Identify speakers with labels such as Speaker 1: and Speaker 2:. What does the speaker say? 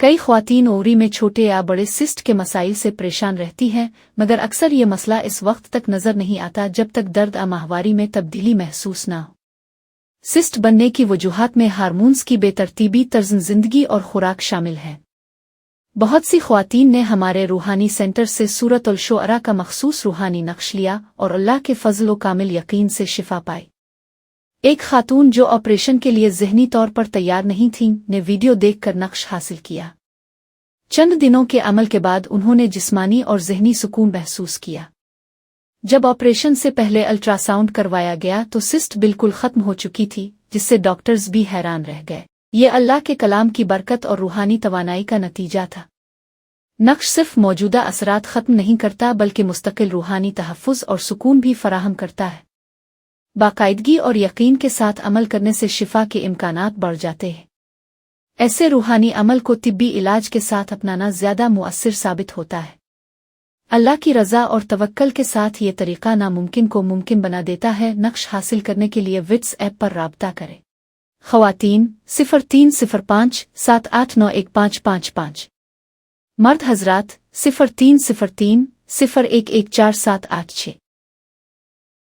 Speaker 1: कई ख्वातीन ओवरी में छोटे या बड़े सिस्ट के मसाइल से परेशान रहती हैं, मगर अक्सर ये मसला इस वक्त तक नजर नहीं आता जब तक दर्द या माहवारी में तब्दीली महसूस ना हो। सिस्ट बनने की वजूहात में हार्मोन्स की बेतरतीबी, तर्ज जिंदगी और खुराक शामिल है। बहुत सी ख्वातीन ने हमारे रूहानी सेंटर से सूरत अल शुअरा का मखसूस रूहानी नक्श लिया और अल्लाह के फजल व कामिल यकीन से शिफा पाई। एक खातून जो ऑपरेशन के लिए ज़हनी तौर पर तैयार नहीं थीं, ने वीडियो देखकर नक्श हासिल किया। चंद दिनों के अमल के बाद उन्होंने जिस्मानी और ज़हनी सुकून महसूस किया। जब ऑपरेशन से पहले अल्ट्रासाउंड करवाया गया तो सिस्ट बिल्कुल ख़त्म हो चुकी थी, जिससे डॉक्टर्स भी हैरान रह गए। ये अल्लाह के कलाम की बरकत और रूहानी तवानाई का नतीजा था। नक्श सिर्फ मौजूदा असरात ख़त्म नहीं करता बल्कि मुस्तकिल रूहानी तहफ़्फ़ुज़ और सुकून भी फराहम करता है। बाकायदगी और यकीन के साथ अमल करने से शिफा के इम्कानात बढ़ जाते हैं। ऐसे रूहानी अमल को तिब्बी इलाज के साथ अपनाना ज़्यादा मुअस्सिर साबित होता है। अल्लाह की रज़ा और तवक्कल के साथ ये तरीक़ा नामुमकिन को मुमकिन बना देता है। नक्श हासिल करने के लिए विट्स ऐप पर राब्ता करें। ख़वातीन 0305 78915555। मर्द हज़रात 0303 01147886।